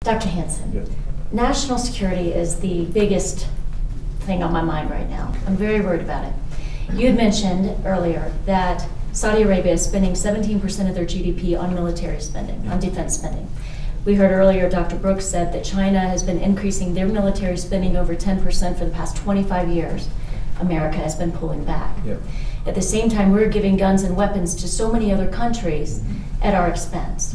Dr. Hanson, Yes. national security is the biggest thing on my mind right now. I'm very worried about it. You had mentioned earlier that Saudi Arabia is spending 17% of their GDP on military spending, on defense spending. We heard earlier Dr. Brooks said that China has been increasing their military spending over 10% for the past 25 years. America has been pulling back. Yep. At the same time, we're giving guns and weapons to so many other countries at our expense.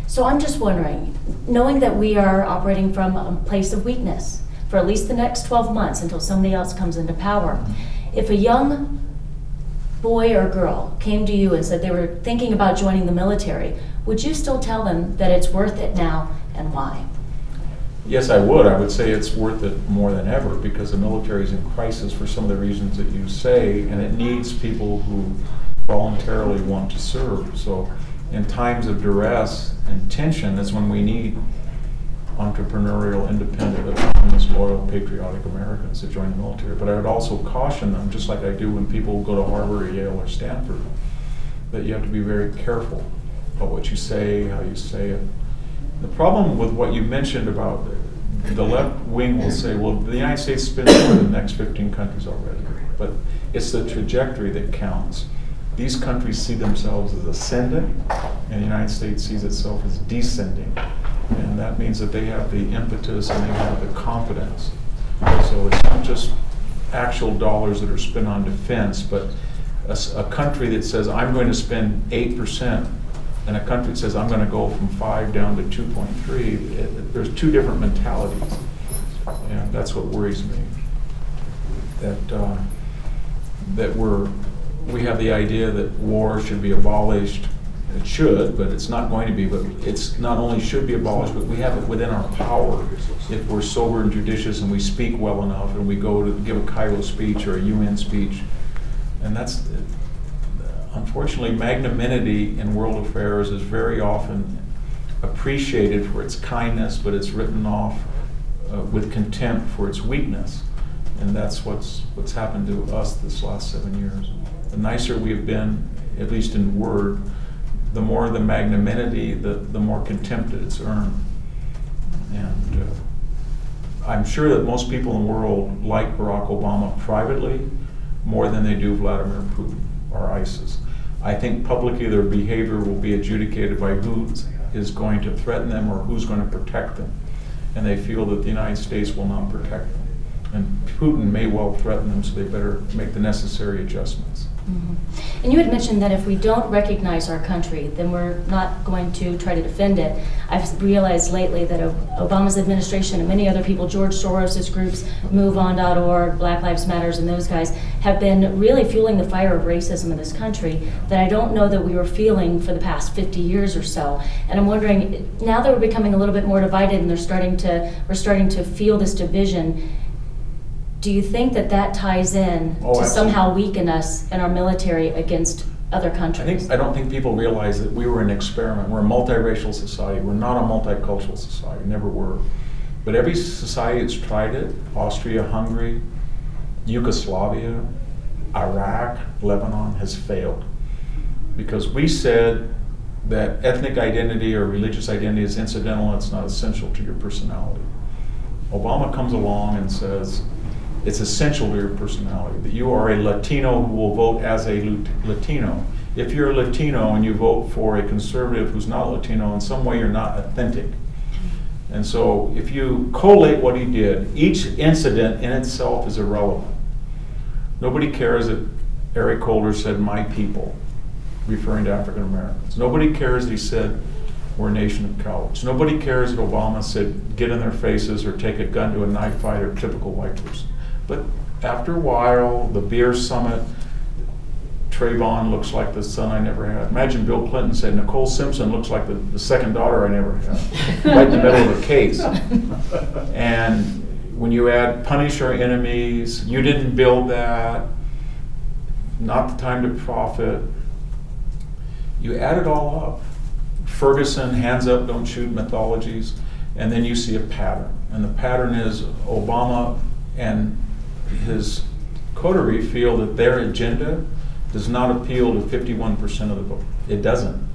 So I'm just wondering, knowing that we are operating from a place of weakness for at least the next 12 months until somebody else comes into power, if a young boy or girl came to you and said they were thinking about joining the military, would you still tell them that it's worth it now and why? Yes, I would. I would say it's worth it more than ever because the military is in crisis for some of the reasons that you say, and it needs people who voluntarily want to serve. So in times of duress and tension is when we need entrepreneurial, independent, autonomous, loyal, patriotic Americans to join the military. But I would also caution them, just like I do when people go to Harvard or Yale or Stanford, that you have to be very careful about what you say, how you say it. The problem with what you mentioned about the left wing will say, well, the United States spends more than the next 15 countries already. But it's the trajectory that counts. These countries see themselves as ascendant, and the United States sees itself as descending. And that means that they have the impetus and they have the confidence. So it's not just actual dollars that are spent on defense, but a country that says, I'm going to spend 8%, and a country that says, I'm going to go from 5 down to 2.3, there's two different mentalities. And that's what worries me. That we have the idea that war should be abolished. It should, but it's not going to be. But it's not only should be abolished, but we have it within our power if we're sober and judicious and we speak well enough and we go to give a Cairo speech or a UN speech. And that's, unfortunately, magnanimity in world affairs is very often appreciated for its kindness, but it's written off with contempt for its weakness. And that's what's happened to us this last 7 years. The nicer we have been, at least in word, the more the magnanimity, the more contempt it's earned. And I'm sure that most people in the world like Barack Obama privately more than they do Vladimir Putin or ISIS. I think publicly their behavior will be adjudicated by who is going to threaten them or who's going to protect them. And they feel that the United States will not protect them. And Putin may well threaten them, so they better make the necessary adjustments. Mm-hmm. And you had mentioned that if we don't recognize our country, then we're not going to try to defend it. I've realized lately that Obama's administration and many other people, George Soros' groups, MoveOn.org, Black Lives Matters, and those guys, have been really fueling the fire of racism in this country that I don't know that we were feeling for the past 50 years or so. And I'm wondering, now that we're becoming a little bit more divided and we're starting to feel this division, do you think that ties in to somehow weaken us and our military against other countries? I don't think people realize that we were an experiment. We're a multiracial society. We're not a multicultural society, never were. But every society that's tried it, Austria, Hungary, Yugoslavia, Iraq, Lebanon, has failed. Because we said that ethnic identity or religious identity is incidental, it's not essential to your personality. Obama comes along and says, it's essential to your personality, that you are a Latino who will vote as a Latino. If you're a Latino and you vote for a conservative who's not Latino, in some way you're not authentic. And so if you collate what he did, each incident in itself is irrelevant. Nobody cares that Eric Holder said, my people, referring to African Americans. Nobody cares that he said, we're a nation of cowards. Nobody cares that Obama said, get in their faces or take a gun to a knife fight or typical white person. But after a while, the beer summit, Trayvon looks like the son I never had. Imagine Bill Clinton said, Nicole Simpson looks like the second daughter I never had, right in the middle of a case. And when you add punish our enemies, you didn't build that, not the time to profit, you add it all up. Ferguson, hands up, don't shoot mythologies, and then you see a pattern. And the pattern is Obama and his coterie feel that their agenda does not appeal to 51% of the vote. It doesn't.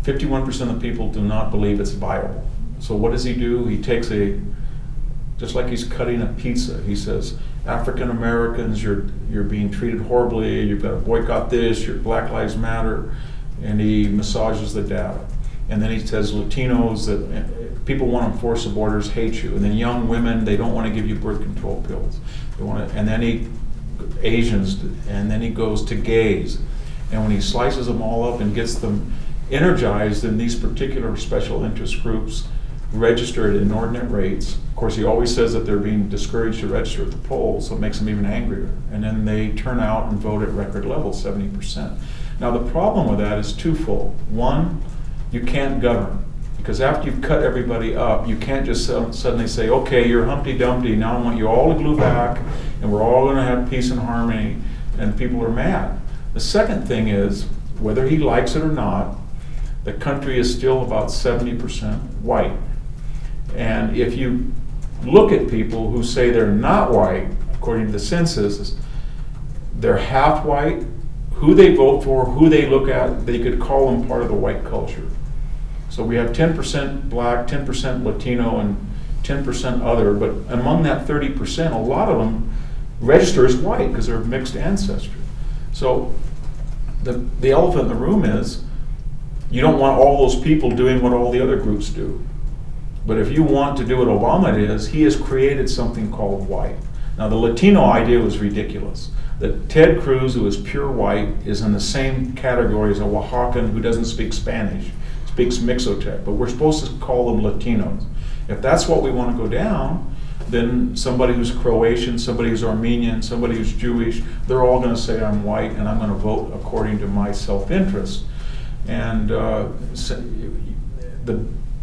51% of the people do not believe it's viable. So what does he do? He takes just like he's cutting a pizza, he says, African Americans, you're being treated horribly, you've got to boycott this, your Black Lives Matter, and he massages the data. And then he says Latinos, that people want to enforce the borders, hate you. And then young women, they don't want to give you birth control pills. And then Asians, and then he goes to gays. And when he slices them all up and gets them energized in these particular special interest groups, registered at inordinate rates. Of course, he always says that they're being discouraged to register at the polls, so it makes them even angrier. And then they turn out and vote at record levels, 70%. Now, the problem with that is twofold. One, you can't govern, because after you've cut everybody up, you can't just suddenly say, okay, you're Humpty Dumpty, now I want you all to glue back, and we're all going to have peace and harmony, and people are mad. The second thing is, whether he likes it or not, the country is still about 70% white. And if you look at people who say they're not white, according to the census, they're half white, who they vote for, who they look at, they could call them part of the white culture. So we have 10% black, 10% Latino, and 10% other, but among that 30%, a lot of them register as white because they're of mixed ancestry. So the elephant in the room is, you don't want all those people doing what all the other groups do. But if you want to do what Obama is, he has created something called white. Now, the Latino idea was ridiculous. That Ted Cruz, who is pure white, is in the same category as a Oaxacan who doesn't speak Spanish, speaks Mixotec, but we're supposed to call them Latinos. If that's what we want to go down, then somebody who's Croatian, somebody who's Armenian, somebody who's Jewish, they're all going to say I'm white and I'm going to vote according to my self-interest. And the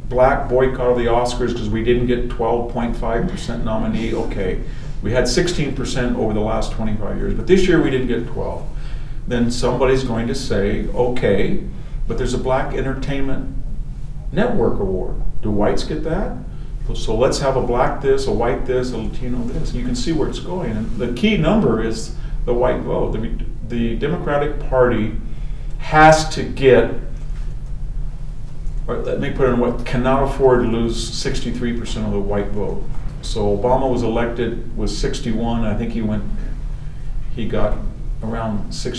black boycott of the Oscars because we didn't get 12.5% nominee, okay. We had 16% over the last 25 years, but this year we didn't get 12. Then somebody's going to say, okay, but there's a Black Entertainment Network Award. Do whites get that? So let's have a black this, a white this, a Latino this. And you can see where it's going. And the key number is the white vote. The Democratic Party has to get, or let me put it in what, cannot afford to lose 63% of the white vote. So Obama was elected with 61. I think he got around John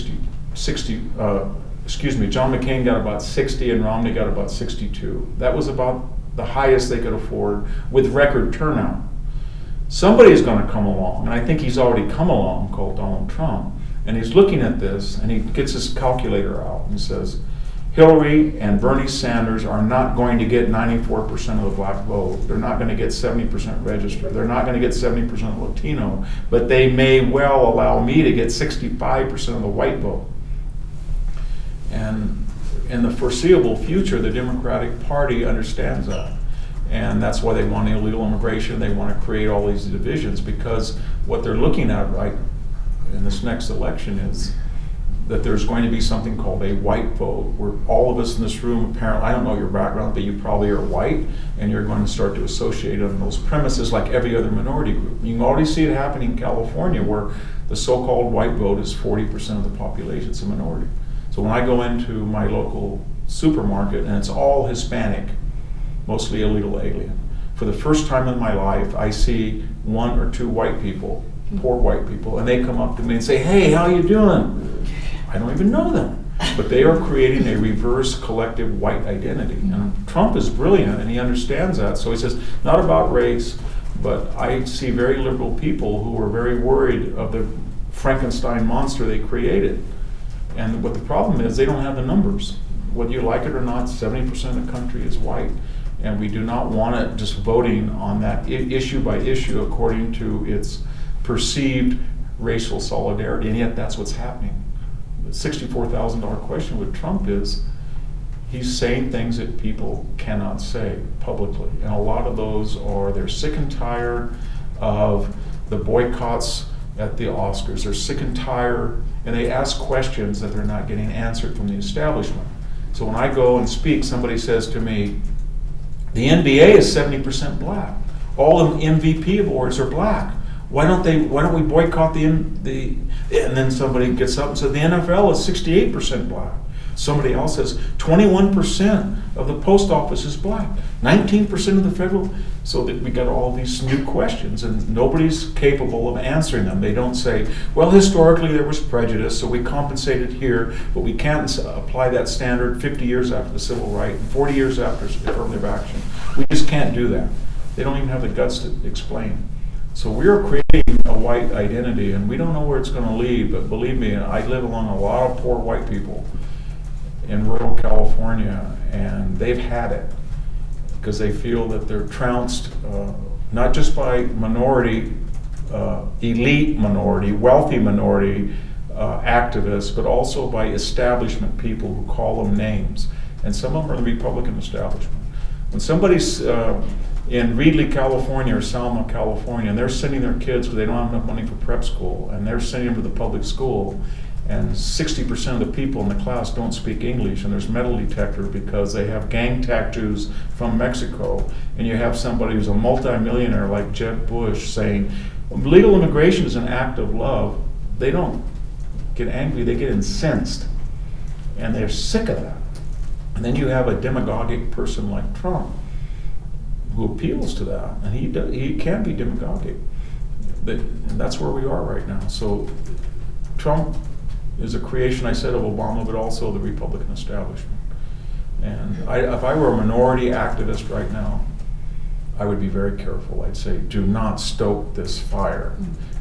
McCain got about 60 and Romney got about 62. That was about the highest they could afford with record turnout. Somebody is going to come along, and I think he's already come along, called Donald Trump, and he's looking at this, and he gets his calculator out and says, Hillary and Bernie Sanders are not going to get 94% of the black vote. They're not going to get 70% registered. They're not going to get 70% Latino, but they may well allow me to get 65% of the white vote. And in the foreseeable future, the Democratic Party understands that. And that's why they want illegal immigration. They want to create all these divisions, because what they're looking at right in this next election is that there's going to be something called a white vote, where all of us in this room, apparently, I don't know your background, but you probably are white, and you're going to start to associate on those premises like every other minority group. You can already see it happening in California, where the so-called white vote is 40% of the population. It's a minority. So when I go into my local supermarket, and it's all Hispanic, mostly illegal alien, for the first time in my life, I see one or two white people, poor white people, and they come up to me and say, hey, how you doing? I don't even know them, but they are creating a reverse collective white identity. And Trump is brilliant, and he understands that. So he says, not about race, but I see very liberal people who are very worried of the Frankenstein monster they created. And what the problem is, they don't have the numbers. Whether you like it or not, 70% of the country is white. And we do not want it just voting on that issue by issue according to its perceived racial solidarity, and yet that's what's happening. The $64,000 question with Trump is, he's saying things that people cannot say publicly. And a lot of those are, they're sick and tired of the boycotts at the Oscars. They're sick and tired, and they ask questions that they're not getting answered from the establishment. So when I go and speak, somebody says to me, the NBA is 70% black. All the MVP awards are black. Why don't we boycott the and then somebody gets up and says the NFL is 68% black. Somebody else says 21% of the post office is black, 19% of the federal. So that we got all these new questions, and nobody's capable of answering them. They don't say, well, historically there was prejudice, so we compensated here, but we can't apply that standard 50 years after the civil rights and 40 years after affirmative action. We just can't do that. They don't even have the guts to explain. So we are creating a white identity, and we don't know where it's going to lead, but believe me, I live among a lot of poor white people in rural California, and they've had it because they feel that they're trounced, not just by minority, elite minority, wealthy minority activists, but also by establishment people who call them names. And some of them are the Republican establishment. When somebody's in Reedley, California, or Selma, California, and they're sending their kids because they don't have enough money for prep school, and they're sending them to the public school, and 60% of the people in the class don't speak English, and there's metal detector because they have gang tattoos from Mexico, and you have somebody who's a multimillionaire like Jeb Bush saying, legal immigration is an act of love. They don't get angry, they get incensed, and they're sick of that. And then you have a demagogic person like Trump who appeals to that, and he can be demagogic. And that's where we are right now. So Trump is a creation, I said, of Obama, but also the Republican establishment. And if I were a minority activist right now, I would be very careful. I'd say, do not stoke this fire.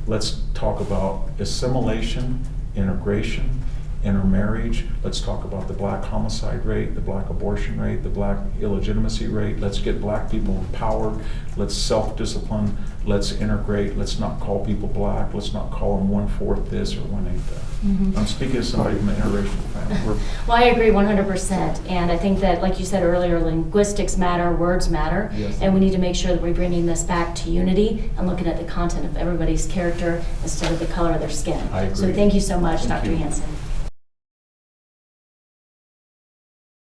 Let's talk about assimilation, integration, intermarriage. Let's talk about the black homicide rate, the black abortion rate, the black illegitimacy rate. Let's get black people empowered. Let's self-discipline. Let's integrate. Let's not call people black. Let's not call them 1/4 this or 1/8 that. Mm-hmm. I'm speaking as somebody from an interracial family. Well, I agree 100%. And I think that, like you said earlier, linguistics matter, words matter. Yes. And we need to make sure that we're bringing this back to unity and looking at the content of everybody's character instead of the color of their skin. I agree. So thank you so much, Thank Dr. you. Hanson.